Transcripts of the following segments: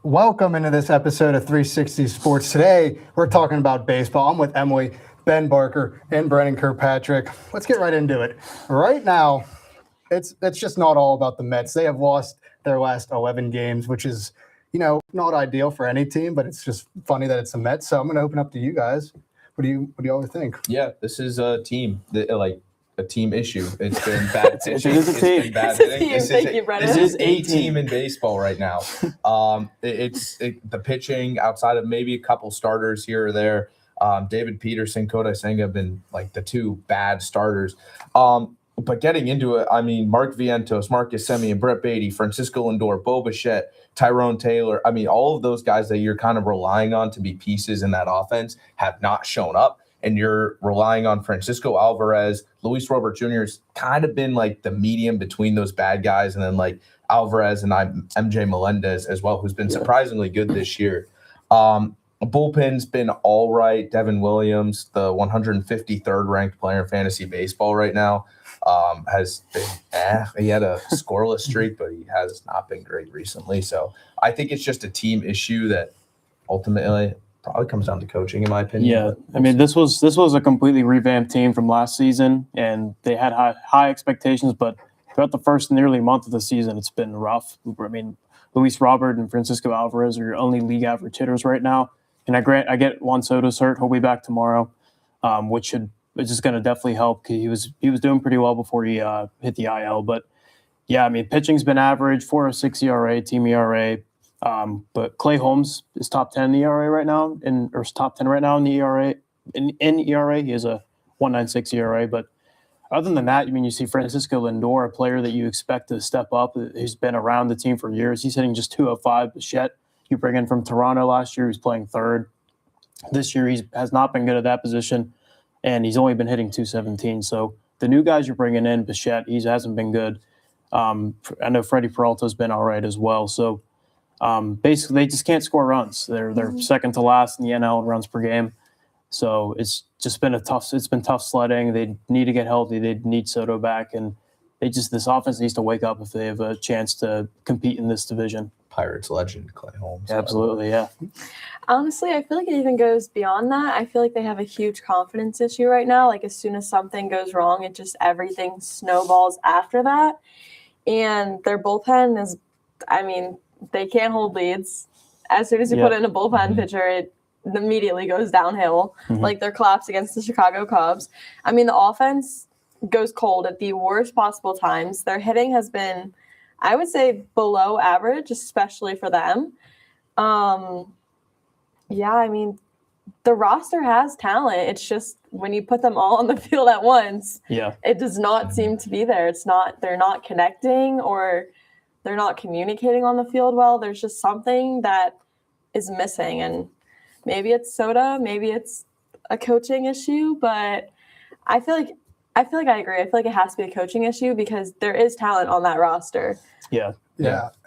Welcome into this episode of 360 Sports. Today, we're talking about baseball. I'm with Emily, Ben Barker, and Brennan Kirkpatrick. Let's get right into it. Right now, it's just not all about the Mets. They have lost their last 11 games, which is, not ideal for any team, but it's just funny that it's the Mets. So I'm going to open up to you guys. What do you all think? Yeah, this is a team, a team issue. It's been bad pitching. It is a team. It's been bad hitting. This is a team in baseball right now. The pitching outside of maybe a couple starters here or there. David Peterson, Kodai Senga have been like the two bad starters. But getting into it, I mean, Mark Vientos, Marcus Semien, Brett Beatty, Francisco Lindor, Bo Bichette, Tyrone Taylor. I mean, all of those guys that you're kind of relying on to be pieces in that offense have not shown up. And you're relying on Francisco Alvarez. Luis Robert Jr. has kind of been like the medium between those bad guys. And then like Alvarez and MJ Melendez as well, who's been surprisingly good this year. Bullpen's been all right. Devin Williams, the 153rd ranked player in fantasy baseball right now, has been he had a scoreless streak, but he has not been great recently. So I think it's just a team issue that ultimately probably comes down to coaching, in my opinion. Yeah, I mean, this was a completely revamped team from last season, and they had high expectations, but throughout the first nearly month of the season, it's been rough. I mean, Luis Robert and Francisco Alvarez are your only league average hitters right now. And I get Juan Soto's hurt. He'll be back tomorrow, which is just going to definitely help. He was doing pretty well before he hit the IL. But yeah, I mean, pitching's been average, 4.06 ERA, team ERA. But Clay Holmes is top 10 in the ERA right now, or top 10 right now in the ERA. In ERA, he has a 1.96 ERA. But other than that, I mean, you see Francisco Lindor, a player that you expect to step up, who's been around the team for years. He's hitting just 205. Bichette, you bring in from Toronto last year, he's playing third. This year, he has not been good at that position, and he's only been hitting 217. So the new guys you're bringing in, Bichette, he hasn't been good. I know Freddie Peralta's been all right as well. So basically, they just can't score runs. They're second to last in the NL in runs per game. So it's been tough sledding. They need to get healthy. They need Soto back, and this offense needs to wake up if they have a chance to compete in this division. Pirates legend Clay Holmes. Absolutely, yeah. Honestly, I feel like it even goes beyond that. I feel like they have a huge confidence issue right now. Like as soon as something goes wrong, everything snowballs after that. And their bullpen is, I mean, they can't hold leads. As soon as you put in a bullpen pitcher, it immediately goes downhill. Like their collapse against the Chicago Cubs. I mean, the offense goes cold at the worst possible times. Their hitting has been, I would say, below average, especially for them. Yeah, I mean, the roster has talent. It's just when you put them all on the field at once, it does not seem to be there. They're not connecting or they're not communicating on the field well. There's just something that is missing. And maybe it's Soto, maybe it's a coaching issue, but I feel like I agree. I feel like it has to be a coaching issue because there is talent on that roster. Yeah.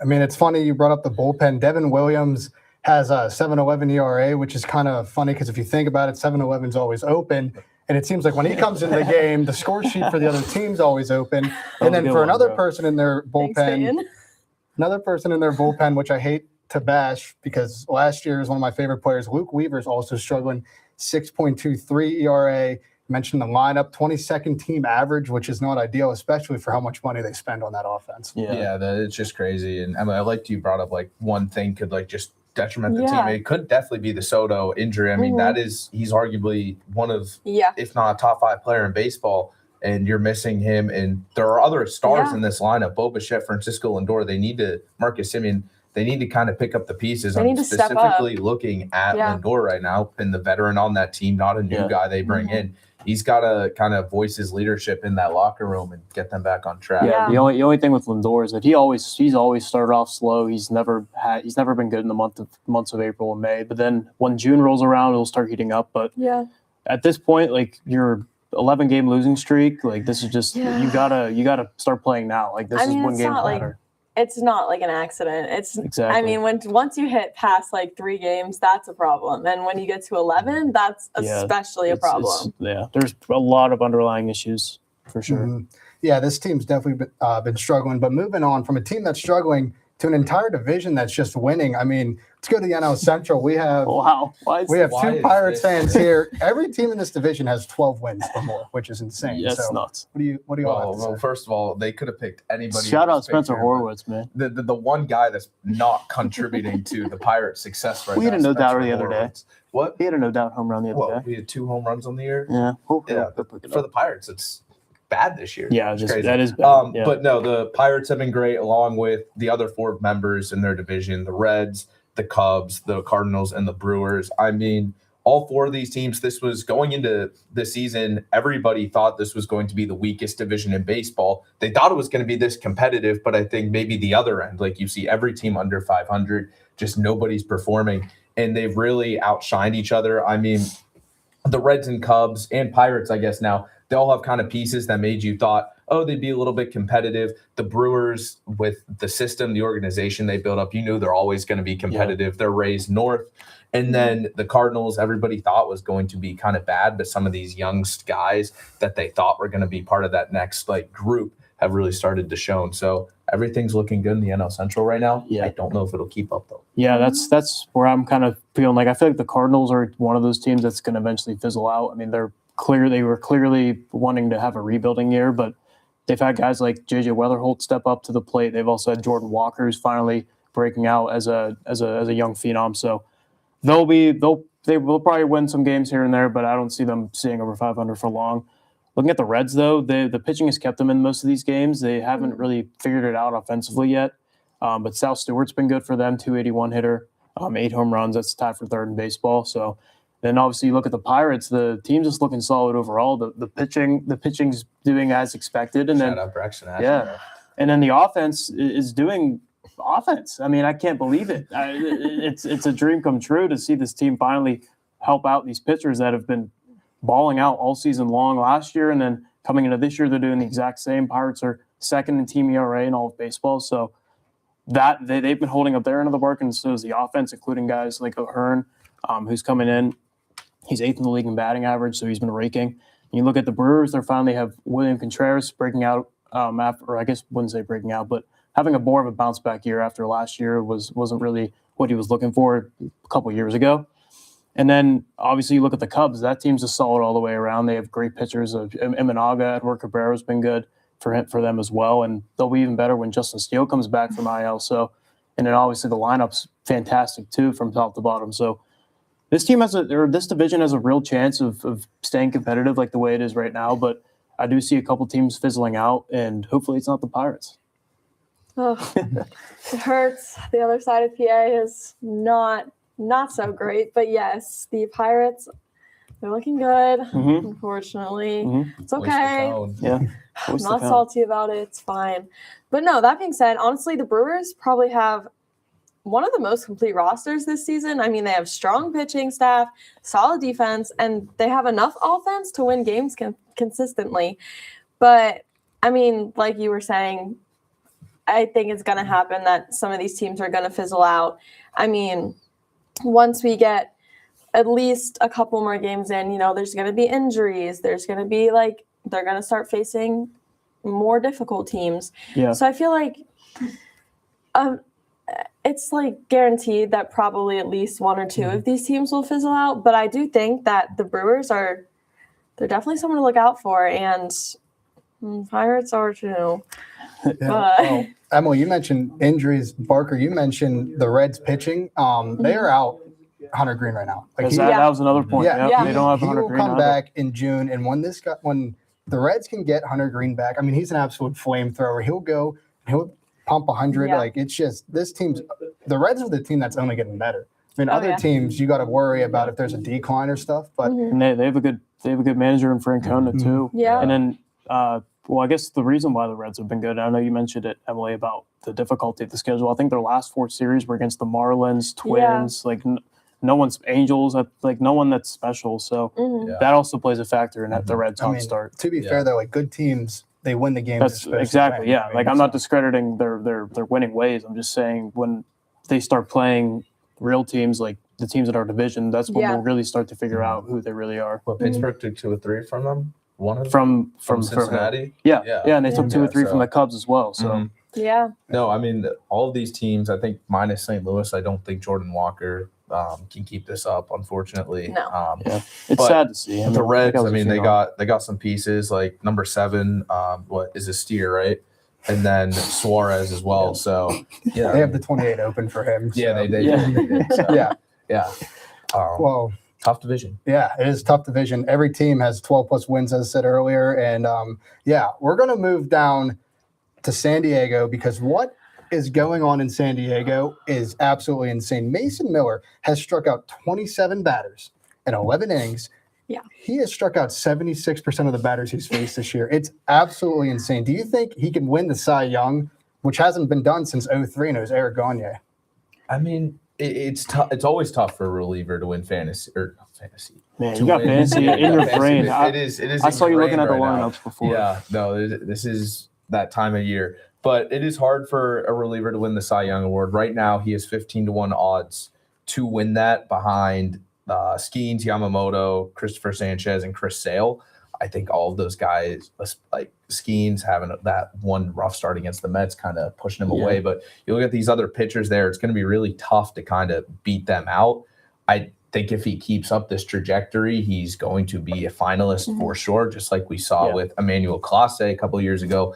I mean, it's funny you brought up the bullpen. Devin Williams has a 7.11 ERA, which is kind of funny because if you think about it, 7.11 is always open. And it seems like when he comes into the game, the score sheet for the other team's always open. And then for another person in their bullpen, which I hate to bash because last year is one of my favorite players, Luke Weaver's also struggling, 6.23 ERA. Mentioned the lineup, 22nd team average, which is not ideal, especially for how much money they spend on that offense. It's just crazy. And Emily, I liked you brought up like one thing could like just detriment the team. It could definitely be the Soto injury. I mean, he's arguably one of, if not a top 5 player in baseball, and you're missing him. And there are other stars in this lineup, Bo Bichette, Francisco Lindor. Marcus Semien. They need to kind of pick up the pieces. I'm specifically looking at Lindor right now, and the veteran on that team, not a new guy they bring in. He's got to kind of voice his leadership in that locker room and get them back on track. Yeah, the only thing with Lindor is that he's always started off slow. He's never been good in the months of April and May. But then when June rolls around, it'll start heating up. But at this point, like your 11-game losing streak, like this is just you gotta start playing now. Like this is one game matter. It's not like an accident. I mean, once you hit past like 3 games, that's a problem. And when you get to 11, that's especially a problem. There's a lot of underlying issues for sure. Yeah, this team's definitely been struggling. But moving on from a team that's struggling to an entire division that's just winning. I mean, let's go to the NL Central. We have Wow. Why is Pirates this? fans here. Every team in this division has 12 wins or more, which is insane. Yeah, it's so nuts. what do you all have to say? Well, first of all, they could have picked anybody. Shout in out this Spencer picture, but Horwitz, man. The one guy that's not contributing to the Pirates' success right We now. had a no doubter Spencer the other day. Horwitz. What? He had a no doubt home run the other Well, day. we had 2 home runs on the year. Yeah. Yeah, for the Pirates, it's bad this year. Yeah, It's just, crazy. that is bad. Yeah. But no, the Pirates have been great, along with the other 4 members in their division: the Reds, the Cubs, the Cardinals, and the Brewers. I mean, all 4 of these teams. This was going into the season. Everybody thought this was going to be the weakest division in baseball. They thought it was going to be this competitive, but I think maybe the other end, like you see every team under 500, just nobody's performing, and they've really outshined each other. I mean, the Reds and Cubs and Pirates, I guess now, they all have kind of pieces that made you thought, oh, they'd be a little bit competitive. The Brewers, with the system, the organization they built up, you knew they're always going to be competitive. They're raised north. And then the Cardinals, everybody thought was going to be kind of bad, but some of these young guys that they thought were going to be part of that next group have really started to show. So everything's looking good in the NL Central right now. Yeah. I don't know if it'll keep up though. Yeah, that's where I'm kind of feeling like I feel like the Cardinals are one of those teams that's going to eventually fizzle out. I mean, they were clearly wanting to have a rebuilding year, but they've had guys like JJ Weatherholt step up to the plate. They've also had Jordan Walker, who's finally breaking out as a young phenom. So they will probably win some games here and there, but I don't see them seeing over 500 for long. Looking at the Reds, though, the pitching has kept them in most of these games. They haven't really figured it out offensively yet. But Sal Stewart's been good for them, 281 hitter, 8 home runs. That's tied for 3rd in baseball. So then obviously you look at the Pirates, the team's just looking solid overall. The pitching's doing as expected. And Shout then out Braxton Ashton. yeah. And then the offense is doing offense. I mean, I can't believe it. It's a dream come true to see this team finally help out these pitchers that have been balling out all season long last year, and then coming into this year, they're doing the exact same. Pirates are 2nd in team ERA in all of baseball, so that they've been holding up their end of the work, and so is the offense, including guys like O'Hearn, who's coming in. He's 8th in the league in batting average, so he's been raking. And you look at the Brewers; they finally have William Contreras breaking out after, or I guess wouldn't say breaking out, but having a more of a bounce back year after last year wasn't really what he was looking for a couple of years ago. And then obviously you look at the Cubs, that team's just solid all the way around. They have great pitchers. Imanaga, Edward Cabrera's been good for them as well. And they'll be even better when Justin Steele comes back from IL. So, and then obviously the lineup's fantastic too from top to bottom. So this team this division has a real chance of staying competitive like the way it is right now. But I do see a couple teams fizzling out, and hopefully it's not the Pirates. Oh, it hurts. The other side of PA is not so great, but yes, the Pirates, they're looking good. Mhm. Unfortunately, Mhm. it's okay. Yeah. I'm not salty about it. It's fine. But no, that being said, honestly, the Brewers probably have one of the most complete rosters this season. I mean, they have strong pitching staff, solid defense, and they have enough offense to win games consistently. But I mean, like you were saying, I think it's going to happen that some of these teams are going to fizzle out. I mean, once we get at least a couple more games in, there's going to be injuries. There's going to be they're going to start facing more difficult teams. Yeah. So I feel like it's guaranteed that probably at least one or two of these teams will fizzle out. But I do think that the Brewers they're definitely someone to look out for, and Pirates are too. Yeah. Well, Emily, you mentioned injuries. Barker, you mentioned the Reds pitching. They are out Hunter Green right now. That was another point. Yeah, They don't have he Hunter will Green come either. back in June, and when the Reds can get Hunter Green back, I mean, he's an absolute flamethrower. He'll pump 100. Yeah. It's just the Reds are the team that's only getting better. I mean, Oh, other yeah. teams you got to worry about if there's a decline or stuff, but And they have a good manager in Francona too. Yeah. And then I guess the reason why the Reds have been good, I know you mentioned it, Emily, about the difficulty of the schedule. I think their last 4 series were against the Marlins, Twins, no one's Angels, no one that's special. So Yeah. that also plays a factor in the Reds' I hot mean, start. to be Yeah. fair though, good teams, they win the games. That's especially exactly, when. yeah. I mean, I'm not discrediting their winning ways. I'm just saying when they start playing real teams like the teams in our division, that's when Yeah. we'll really start to figure out who they really are. Well, Pittsburgh took 2 or 3 from them. One of them From from Cincinnati. Yeah, Yeah. and they took 2 or 3 from so- the Cubs as well. So Mhm. Yeah. No, I mean, all of these teams, I think minus St. Louis, I don't think Jordan Walker can keep this up, unfortunately. No. Yeah, it's but sad to see. The Reds, I mean, they got. got some pieces like number 7, what is a Steer, right? And then Suarez as well. So yeah, They have the 28 open for him. yeah, so. they Yeah. did. So, Yeah. yeah. Well, Tough division. yeah, it is a tough division. Every team has 12 plus wins, as I said earlier. And yeah, we're going to move down to San Diego because what is going on in San Diego is absolutely insane. Mason Miller has struck out 27 batters in 11 innings. Yeah. He has struck out 76% of the batters he's faced this year. It's absolutely insane. Do you think he can win the Cy Young, which hasn't been done since 03, and it was Eric Gagne? I mean, it's tough. It's always tough for a reliever to win fantasy or not fantasy. Man, to you got win. fantasy in your Fantasy. brain. It is. I saw you looking at the right now. lineups before. Yeah, no, this is that time of year. But it is hard for a reliever to win the Cy Young Award. Right now, he has 15-1 odds to win that behind Skeens, Yamamoto, Christopher Sanchez, and Chris Sale. I think all of those guys, like Skeens having that one rough start against the Mets, kind of pushing him away. But you look at these other pitchers there, it's going to be really tough to kind of beat them out. I think if he keeps up this trajectory, he's going to be a finalist for sure, just like we saw with Emmanuel Clase a couple of years ago.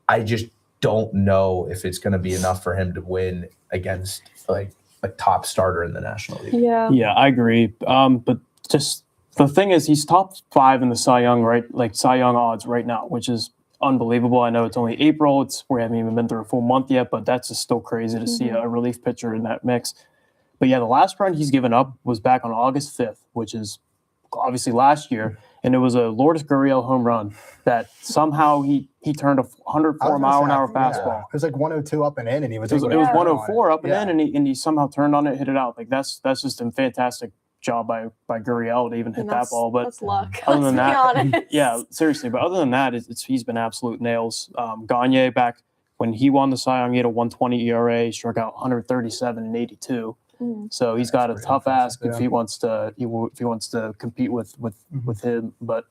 I just don't know if it's going to be enough for him to win against like a top starter in the National League. Yeah. Yeah, I agree. But just the thing is, he's top 5 in the Cy Young, right? Like Cy Young odds right now, which is unbelievable. I know it's only April. We haven't even been through a full month yet, but that's just still crazy to see a relief pitcher in that mix. But yeah, the last run he's given up was back on August 5th, which is obviously last year. And it was a Lourdes Gurriel home run that somehow he turned a 104-mile-an-hour fastball. It was like 102 up and in, and he was It was able to turn 104 on it. up and in, and he somehow turned on it, hit it out. Like that's just a fantastic job by Gurriel to even hit that ball. But that's luck. other than Let's that, be honest. yeah, seriously. But other than that, he's been absolute nails. Gagne back when he won the Cy Young, he had a 1.20 ERA, he struck out 137 and 82. So he's got a tough ask if he wants to compete with him. But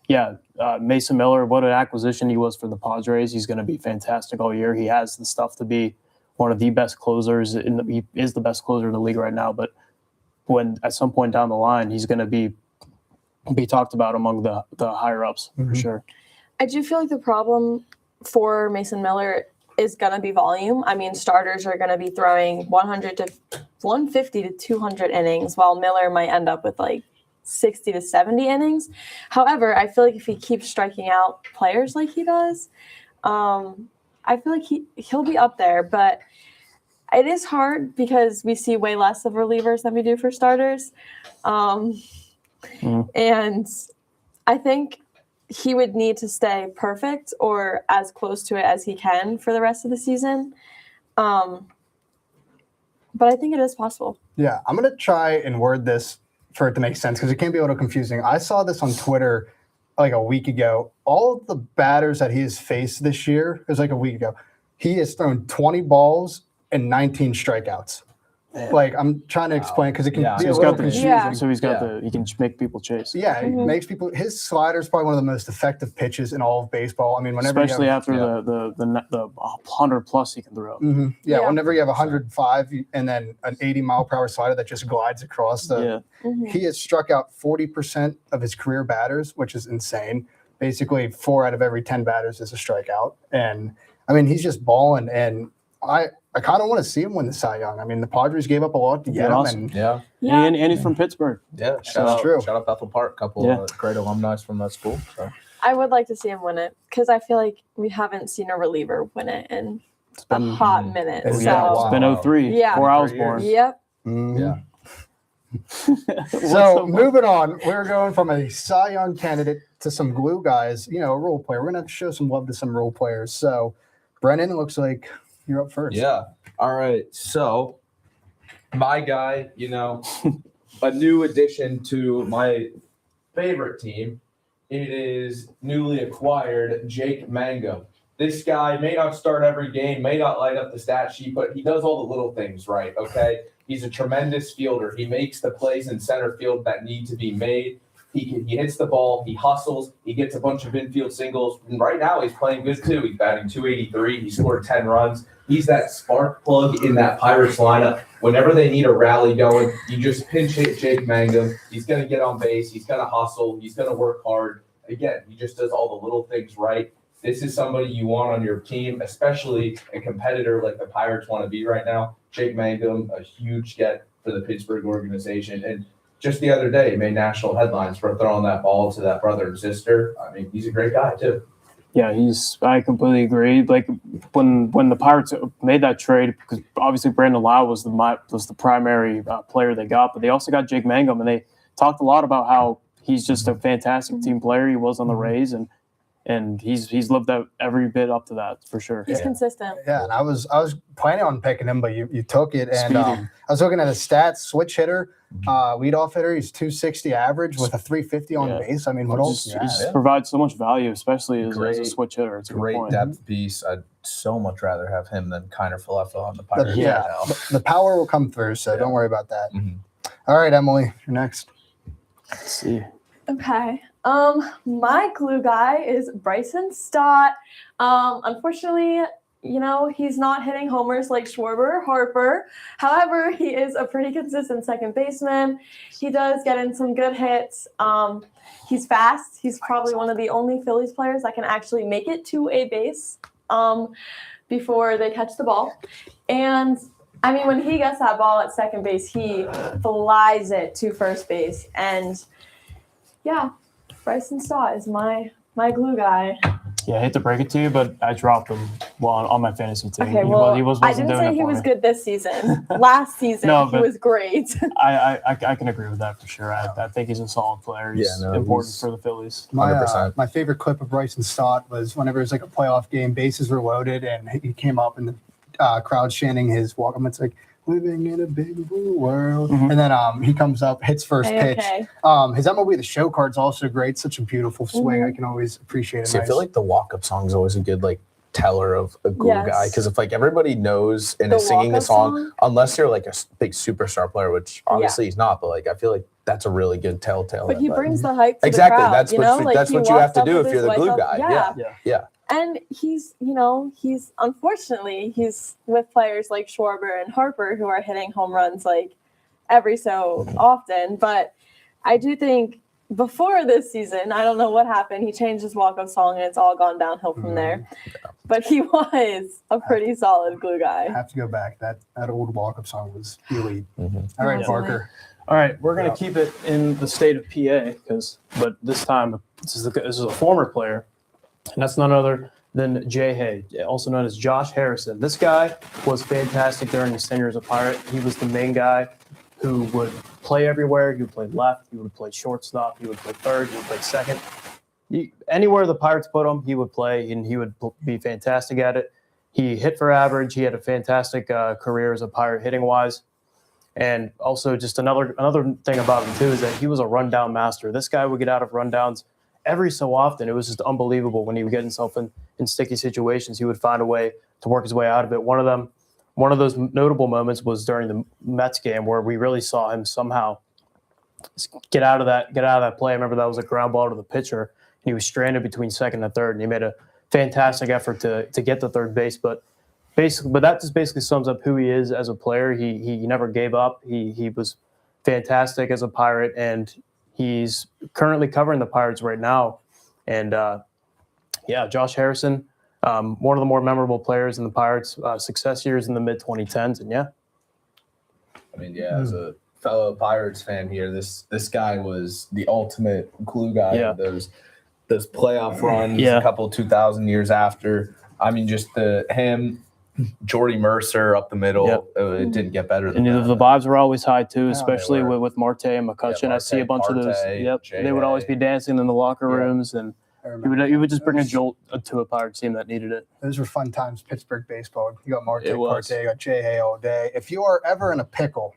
yeah, Mason Miller, what an acquisition he was for the Padres. He's going to be fantastic all year. He has the stuff to be one of the best closers. He is the best closer in the league right now. But when at some point down the line, he's going to be talked about among the higher ups for sure. I do feel like the problem for Mason Miller is going to be volume. I mean, starters are going to be throwing 100 to 150 to 200 innings, while Miller might end up with like 60 to 70 innings. However, I feel like if he keeps striking out players like he does, I feel like he'll be up there. But it is hard because we see way less of relievers than we do for starters. And I think he would need to stay perfect or as close to it as he can for the rest of the season. But I think it is possible. Yeah, I'm going to try and word this for it to make sense because it can be a little confusing. I saw this on Twitter like a week ago. All of the batters that he has faced this year, it was like a week ago, he has thrown 20 balls and 19 strikeouts. Like, I'm trying to explain because it can be a little confusing. So he's got he can make people chase. Yeah, it makes people. His slider is probably one of the most effective pitches in all of baseball. I mean, whenever especially after the 100 plus he can throw. Whenever you have 105 and then an 80-mile-per-hour slider that just glides across the. He has struck out 40% of his career batters, which is insane. Basically, 4 out of every 10 batters is a strikeout, and I mean he's just balling. And I kind of want to see him win the Cy Young. I mean, the Padres gave up a lot to get him. Awesome. And, And he's from Pittsburgh. Yeah, shout out Bethel Park, a couple of great alumni from that school. So. I would like to see him win it because I feel like we haven't seen a reliever win it in a hot minute. It's been 03 before I was born. Yep. Yeah. So moving on, we're going from a Cy Young candidate to some glue guys, a role player. We're going to have to show some love to some role players. So, Brennan, it looks like you're up first. Yeah. All right. So, my guy, a new addition to my favorite team. It is newly acquired Jake Mangum. This guy may not start every game, may not light up the stat sheet, but he does all the little things right, okay? He's a tremendous fielder. He makes the plays in center field that need to be made. He hits the ball. He hustles. He gets a bunch of infield singles. And right now, he's playing good too. He's batting .283. He scored 10 runs. He's that spark plug in that Pirates lineup. Whenever they need a rally going, you just pinch hit Jake Mangum. He's going to get on base. He's going to hustle. He's going to work hard. Again, he just does all the little things right. This is somebody you want on your team, especially a competitor like the Pirates want to be right now. Jake Mangum, a huge get for the Pittsburgh organization. And just the other day, he made national headlines for throwing that ball to that brother and sister. I mean, he's a great guy, too. Yeah, I completely agree. Like when the Pirates made that trade, because obviously Brandon Lau was the primary player they got, but they also got Jake Mangum, and they talked a lot about how he's just a fantastic team player. He was on the Rays, and he's lived out every bit up to that for sure. He's consistent. Yeah, and I was planning on picking him, but you took it. And I was looking at his stats: switch hitter, leadoff hitter. He's .260 average with a .350 on base. I mean, what else? He just provides so much value, especially as a switch hitter. It's a great point. depth piece. I'd so much rather have him than Kiner Falefa on the Pirates. The power will come through, so don't worry about that. Mhm. All right, Emily, you're next. Let's see. Okay. My glue guy is Bryson Stott. Unfortunately, he's not hitting homers like Schwarber or Harper. However, he is a pretty consistent second baseman. He does get in some good hits. He's fast. He's probably one of the only Phillies players that can actually make it to a base before they catch the ball. And I mean, when he gets that ball at second base, he flies it to first base. And yeah, Bryson Stott is my glue guy. Yeah, I hate to break it to you, but I dropped him on my fantasy team. Okay, well, he I wasn't didn't doing say it he for was me. good this season. Last season, he was great. I can agree with that for sure. I think he's a solid player. He's important for the Phillies. 100%. My favorite clip of Bryson Stott was whenever it was like a playoff game, bases were loaded, and he came up and the crowd chanting his welcome. It's like, living in a big blue world. Mhm. And then he comes up, hits first pitch. Okay. His MLB The Show card's also great. Such a beautiful swing. I can always appreciate it. See, I feel like the walk-up song is always a good teller of a glue Yes. guy, because if everybody knows and The is singing the walk-up song, unless you're like a big superstar player, which obviously he's not, but I feel like that's a really good telltale. But he that- brings the hype to Exactly, the crowd. that's what he you have walks to up do with if you're his the glue white guy. belt. Yeah. And he's unfortunately, he's with players like Schwarber and Harper who are hitting home runs like every so often. But I do think before this season, I don't know what happened. He changed his walk-up song and it's all gone downhill from there. But he was a pretty solid glue I guy. have to go back. That old walk-up song was elite. Mhm. All right, Yeah. Parker. All right, we're going Yeah. to keep it in the state of PA, but this time this is a former player, and that's none other than Jay Hay, also known as Josh Harrison. This guy was fantastic during his tenure as a Pirate. He was the main guy who would play everywhere. He would play left. He would play shortstop. He would play third. He would play second. Anywhere the Pirates put him, he would play, and he would be fantastic at it. He hit for average. He had a fantastic career as a Pirate hitting-wise. And also just another thing about him, too, is that he was a rundown master. This guy would get out of rundowns every so often. It was just unbelievable when he would get himself in sticky situations. He would find a way to work his way out of it. One of those notable moments was during the Mets game where we really saw him somehow get out of that play. I remember that was a ground ball to the pitcher, and he was stranded between second and third, and he made a fantastic effort to get to third base. But that just basically sums up who he is as a player. He never gave up. He was fantastic as a Pirate, and he's currently covering the Pirates right now. And Josh Harrison, one of the more memorable players in the Pirates' success years in the mid-2010s. And I mean, as a fellow Pirates fan here, this guy was the ultimate glue guy. Yeah. Those playoff runs Yeah. a couple 2,000 years after. I mean, just him, Jordy Mercer up the middle. Yep. It didn't get better than and that. the vibes were always high too, they especially were. with Marte and McCutcheon. Yeah, I see a bunch of those. Marte, Yep, Jay they would always Hay. be dancing in the locker Yeah. rooms, and I remember. he would just bring a jolt to a Pirates team that needed it. Those were fun times, Pittsburgh baseball. You got Marte, It was. you got Jay Hay all day. If you are ever in a pickle,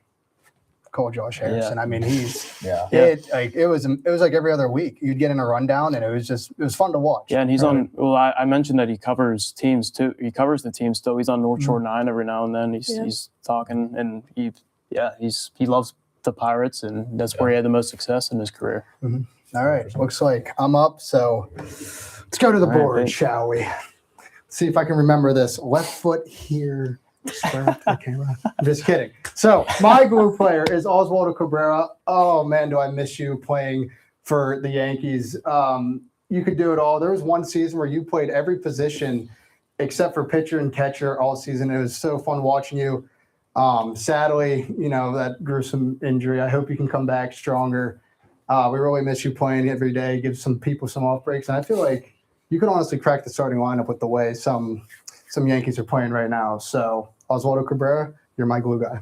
call Josh Harrison. I mean, he's Yeah. it was like every other week. You'd get in a rundown, and it was fun to watch. Yeah, and he's Right. on. Well, I mentioned that he covers teams too. He covers the team still. He's on North Shore 9 every now and then. He's talking, and he loves the Pirates, and that's where he had the most success in his career. All right. Looks like I'm up. So let's go to the All right, board, thanks. shall we? See if I can remember this. Left foot here. Square up to the camera. I'm just kidding. So my glue player is Oswaldo Cabrera. Oh man, do I miss you playing for the Yankees. You could do it all. There was one season where you played every position except for pitcher and catcher all season. It was so fun watching you. Sadly, that gruesome injury. I hope you can come back stronger. We really miss you playing every day, give some people some off breaks. And I feel like you could honestly crack the starting lineup with the way some Yankees are playing right now. So Oswaldo Cabrera, you're my glue guy.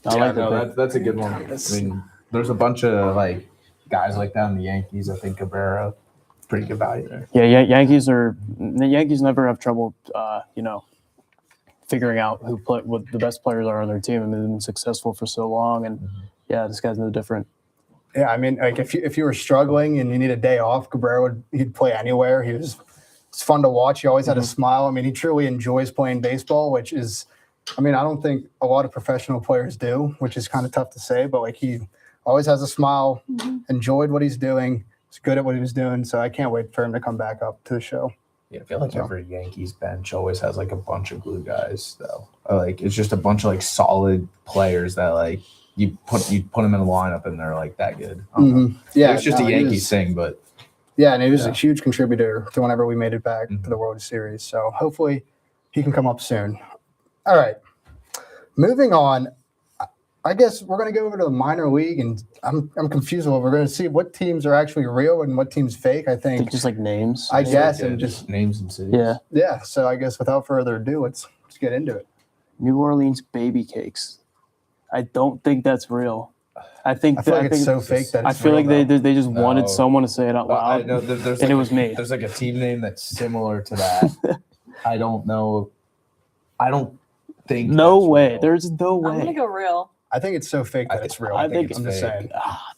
I like that. pick. That's a good one. I mean, there's a bunch of guys like that in the Yankees. I think Cabrera, pretty good value there. Yeah, the Yankees never have trouble, figuring out what the best players are on their team, and they've been successful for so long. And this guy's no different. Yeah, I mean, if you were struggling and you need a day off, Cabrera he'd play anywhere. It's fun to watch. He always had a smile. I mean, he truly enjoys playing baseball, which is, I don't think a lot of professional players do, which is kind of tough to say, but he always has a smile, enjoyed what he's doing. He's good at what he was doing. So I can't wait for him to come back up to the show. Yeah, I feel like every Yankees bench always has a bunch of glue guys though. It's just a bunch of solid players that you put them in a lineup and they're that good. Yeah, it's just a Yankees thing, but yeah, and he was a huge contributor to whenever we made it back to the World Series. So hopefully he can come up soon. All right, moving on. I guess we're going to go over to the minor league, and I'm confused. We're going to see what teams are actually real and what teams fake. I think Just names. I guess, and just names and cities. Yeah. So I guess without further ado, let's get into it. New Orleans baby cakes. I don't think that's real. I feel like it's so fake that I it's feel real, like though. they just wanted No. someone to say it out Well, I loud. know there's And it was me. There's a team name that's similar to that. I don't know. I don't think. No that's way. real. There's no I'm gonna way. go real. I think it's so fake that it's real. I think I'm just fake. saying.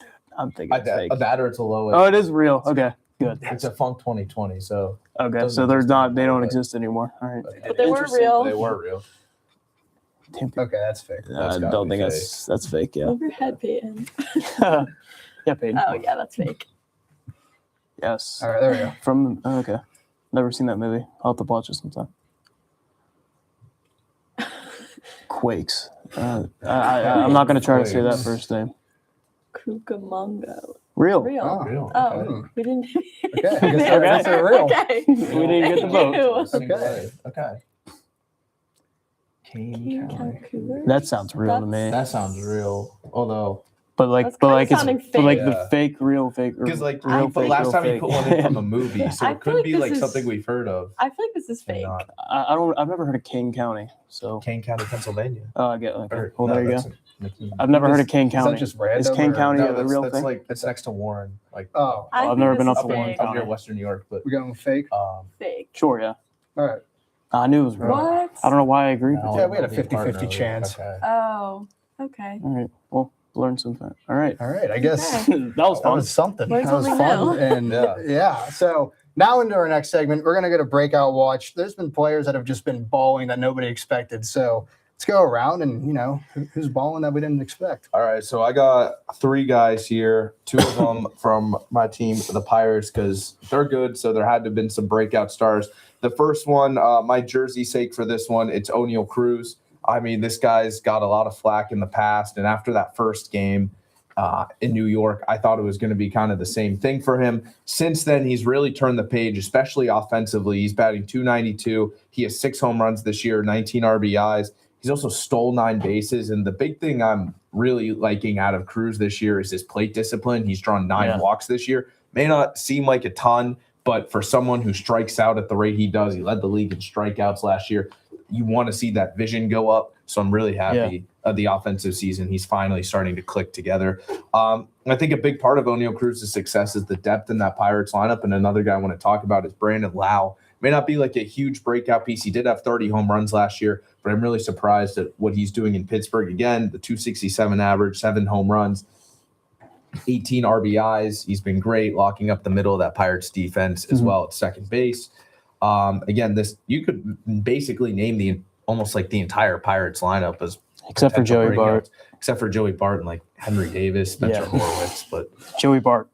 Dude, I'm thinking it's fake. That or it's a low. Oh, it is real. Okay, good. It's a Funk 2020. So Okay, Doesn't so they're exist not. They don't anymore, exist anymore. All right. But they were Interesting. real. they were real. Okay, that's fake. I gotta don't be think that's fake. Yeah. Move your head, Peyton. Yeah, Peyton. Oh yeah, that's fake. Yes. All right, there we go. From okay, never seen that movie. I'll have to watch it sometime. Quakes. I'm not gonna try to say that Quakes. first name. Cucamonga. Real. Real. Oh, Real. Oh, we didn't. Okay, I guess they're real. Okay. We didn't get the vote. Thank you. Okay. Kane County. Vancouver? That sounds real to me. That sounds real. Although, But That's kinda sounding it's but fake. the fake, real fake. because real the fake, last real time you fake. put one in from a movie, so I it feel could like be this is- something we've heard of. I feel like this is and fake. not. I've never heard of Kane County. So Kane County, Pennsylvania. I get okay. Or- Well, no, there you that's go. McKean. I've never heard of Kane Is that County. just Is random, Kane or- County No, a that's, real that's thing? it's next to Warren. Oh, I I've think never this been is up to Warren fake. County. up near Western New York, but we're going fake. Fake. Sure, yeah. All right. I knew it was real. What? I don't know why I agreed no, with Yeah, you. we had a the partner 50-50 was- chance. Okay. Oh. Okay. All right. Well, learn something. All right. All right. I guess Okay. That was that fun. was something. Learn That was something fun. new. And yeah. So now into our next segment, we're going to get a breakout watch. There's been players that have just been balling that nobody expected. So let's go around and, who's balling that we didn't expect. All right, so I got 3 guys here. 2 of them from my team, the Pirates, because they're good. So there had to have been some breakout stars. The first one, my jersey sake for this one, it's O'Neal Cruz. I mean, this guy's got a lot of flack in the past, and after that first game in New York, I thought it was going to be kind of the same thing for him. Since then, he's really turned the page, especially offensively. He's batting .292. He has 6 home runs this year, 19 RBIs. He's also stole 9 bases. And the big thing I'm really liking out of Cruz this year is his plate discipline. He's drawn 9 walks this year. May not seem like a ton, but for someone who strikes out at the rate he does, he led the league in strikeouts last year. You want to see that vision go up. So I'm really happy the offensive season. He's finally starting to click together. I think a big part of O'Neal Cruz's success is the depth in that Pirates lineup. And another guy I want to talk about is Brandon Lau. May not be like a huge breakout piece. He did have 30 home runs last year, but I'm really surprised at what he's doing in Pittsburgh. Again, the .267 average, 7 home runs, 18 RBIs. He's been great locking up the middle of that Pirates defense as well at second base. Again, this you could basically name almost like the entire Pirates lineup as Except for potential Joey Bart. breakouts, except for Joey Bart and like Henry Davis, Spencer Yeah. Horowitz, but Joey Bart,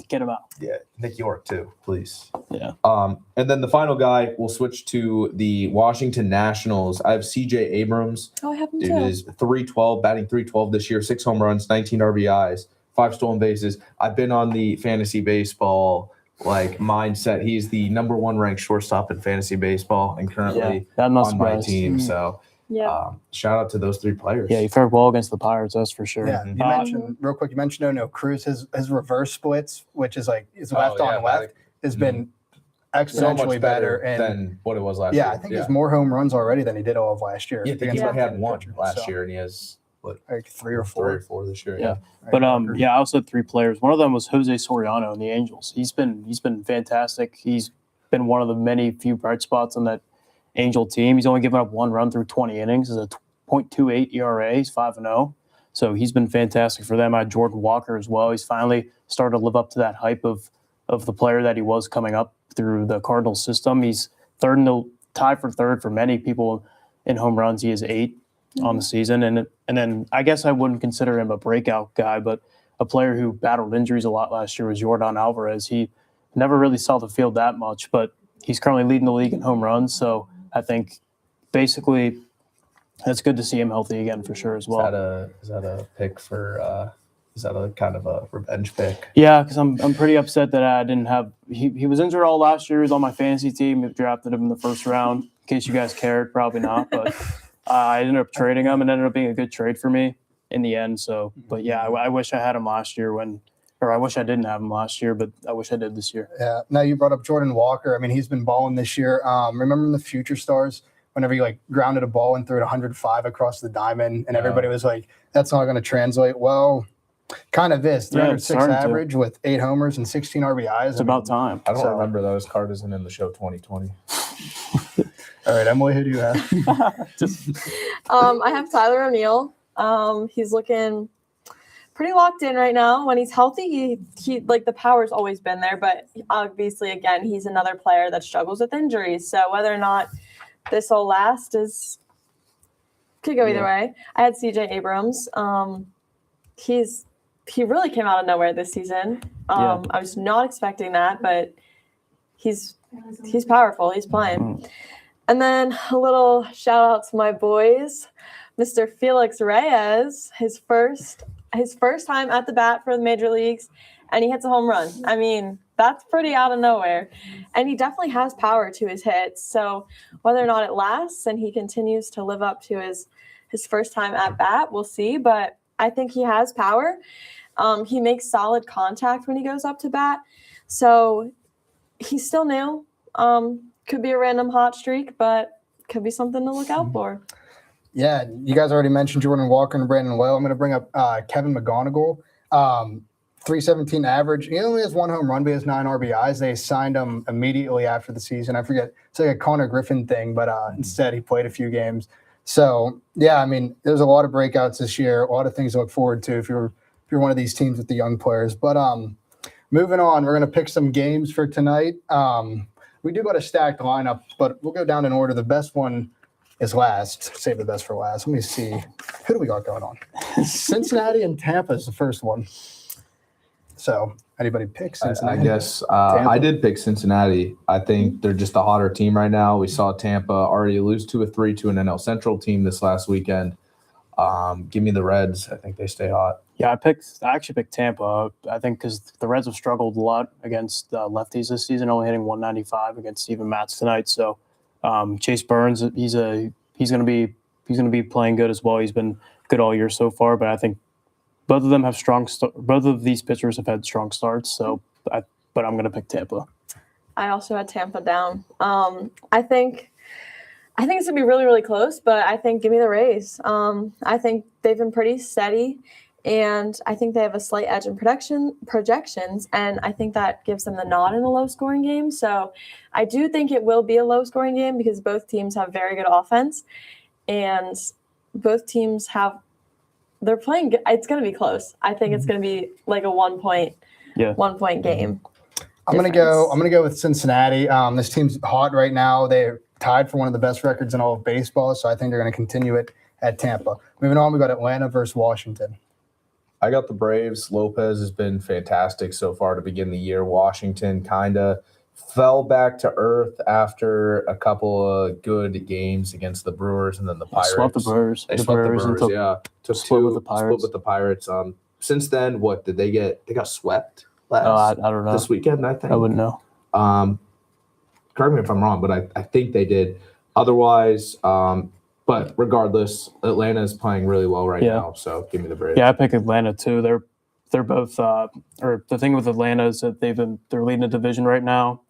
get him out. yeah, Nick York too, please. Yeah. And then the final guy, we'll switch to the Washington Nationals. I have CJ Abrams. Oh, I have him Dude too. is 312, batting 312 this year, 6 home runs, 19 RBIs, 5 stolen bases. I've been on the fantasy baseball mindset. He's the number 1 ranked shortstop in fantasy baseball and Yeah, currently that must on my surprise. team. So Yeah. shout out to those 3 players. Yeah, he fared well against the Pirates, that's for sure. Yeah, you Uh, mentioned real quick. You mentioned no Cruz. His reverse splits, which is like his left yeah, on left, has been so exponentially much better. better And than what it was last year. yeah, I think there's more home runs already than he did all of last year. Yeah, I think against he only had left-handed 1 pitchers, last so, year, and he has like 3 or 3 4. or 4 this year. Yeah. Right, But Parker. I also had 3 players. One of them was Jose Soriano in the Angels. He's been fantastic. He's been one of the many few bright spots on that Angel team. He's only given up 1 run through 20 innings. Is a .28 ERA. He's 5-0. So he's been fantastic for them. I had Jordan Walker as well. He's finally started to live up to that hype of the player that he was coming up through the Cardinals system. He's tied for third for many people in home runs. He has 8 on the season, and then I guess I wouldn't consider him a breakout guy, but a player who battled injuries a lot last year was Yordan Alvarez. He never really saw the field that much, but he's currently leading the league in home runs. So I think basically it's good to see him healthy again for sure as well. Is that a pick for? Is that a kind of a revenge pick? Yeah, because I'm pretty upset that I didn't have he was injured all last year. He was on my fantasy team. We drafted him in the first round. In case you guys cared, probably not, but I ended up trading him, and ended up being a good trade for me in the end. So, but yeah, I wish I had him last year or I wish I didn't have him last year, but I wish I did this year. Yeah. Now you brought up Jordan Walker. I mean, he's been balling this year. Remember in the Future Stars, whenever he grounded a ball and threw it 105 across the diamond, and everybody was like, "That's not going to translate." Well, kind of is. Yeah, it's 306 starting to. average with 8 homers and 16 RBIs. It's about time. I don't So- remember that. His card isn't in the show 2020. All right, Emily, who do you have? I have Tyler O'Neill. He's looking pretty locked in right now. When he's healthy, he the power's always been there, but obviously, again, he's another player that struggles with injuries. So whether or not this will last could go either way. I had CJ Abrams. He really came out of nowhere this season. I was not expecting that, but he's powerful. He's playing. And then a little shout out to my boys, Mr. Felix Reyes, his first time at the bat for the major leagues, and he hits a home run. I mean, that's pretty out of nowhere. And he definitely has power to his hits. So whether or not it lasts and he continues to live up to his first time at bat, we'll see. But I think he has power. He makes solid contact when he goes up to bat. So he's still new. Could be a random hot streak, but could be something to look out for. Yeah, you guys already mentioned Jordan Walker and Brandon Lowe. I'm going to bring up Kevin McGonigal. 317 average. He only has 1 home run, but he has 9 RBIs. They signed him immediately after the season. I forget. It's like a Connor Griffin thing, but instead he played a few games. So, yeah, I mean, there's a lot of breakouts this year, a lot of things to look forward to if you're one of these teams with the young players. But moving on, we're going to pick some games for tonight. We do got a stacked lineup, but we'll go down in order. The best one is last. Save the best for last. Let me see. Who do we got going on? Cincinnati and Tampa is the first one. So, anybody pick Cincinnati? I guess I did pick Cincinnati. I think they're just a hotter team right now. We saw Tampa already lose 2-3 to an NL Central team this last weekend. Give me the Reds. I think they stay hot. Yeah, I actually picked Tampa. I think because the Reds have struggled a lot against lefties this season, only hitting 195 against Steven Matz tonight. So Chase Burns, he's going to be playing good as well. He's been good all year so far, but I think both of them have both of these pitchers have had strong starts. So, but I'm going to pick Tampa. I also had Tampa down. I think it's gonna be really, really close, but I think give me the Rays. I think they've been pretty steady, and I think they have a slight edge in projections, and I think that gives them the nod in a low-scoring game. So I do think it will be a low-scoring game because both teams have very good offense, and both teams they're playing good. It's going to be close. I think it's going to be like a 1 point game. I'm gonna go with Cincinnati. This team's hot right now. They're tied for one of the best records in all of baseball, so I think they're going to continue it at Tampa. Moving on, we got Atlanta versus Washington. I got the Braves. Lopez has been fantastic so far to begin the year. Washington kind of fell back to earth after a couple of good games against the Brewers and then the Pirates. Swept the Brewers. They swept the Brewers, and took- yeah. Took split two, with the Pirates. Split with the Pirates. Since then, what did they get? They got swept I last don't know. this weekend, I think. I wouldn't know. Correct me if I'm wrong, but I think they did. Otherwise, but regardless, Atlanta is playing really well right Yeah. now. So give me the Braves. Yeah, I pick Atlanta too. They're both. Or the thing with Atlanta is that they're leading the division right now,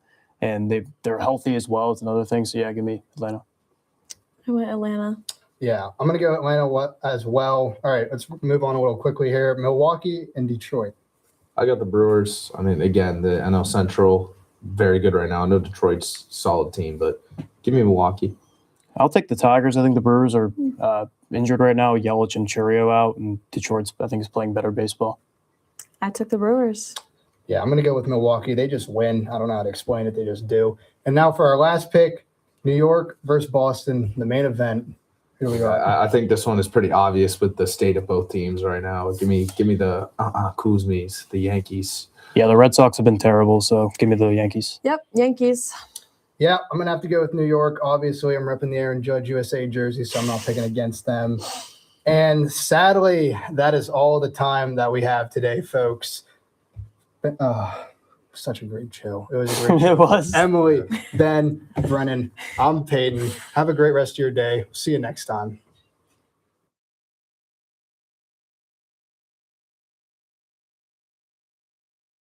and they're healthy as well. It's another thing. So yeah, give me Atlanta. I went Atlanta. Yeah, I'm going to go Atlanta as well. All right, let's move on a little quickly here. Milwaukee and Detroit. I got the Brewers. I mean, again, the NL Central, very good right now. I know Detroit's a solid team, but give me Milwaukee. I'll take the Tigers. I think the Brewers are injured right now. Yelich and Churio out, and Detroit's I think is playing better baseball. I took the Brewers. Yeah, I'm going to go with Milwaukee. They just win. I don't know how to explain it. They just do. And now for our last pick, New York versus Boston, the main event. Here we go. I think this one is pretty obvious with the state of both teams right now. Give me the Kuzmis, the Yankees. Yeah, the Red Sox have been terrible, so give me the Yankees. Yep, Yankees. Yeah, I'm going to have to go with New York. Obviously, I'm repping the Aaron Judge USA jersey, so I'm not picking against them. And sadly, that is all the time that we have today, folks. Such a great show. It was a great show. It was. Emily, Ben, Brennan, I'm Peyton. Have a great rest of your day. See you next time.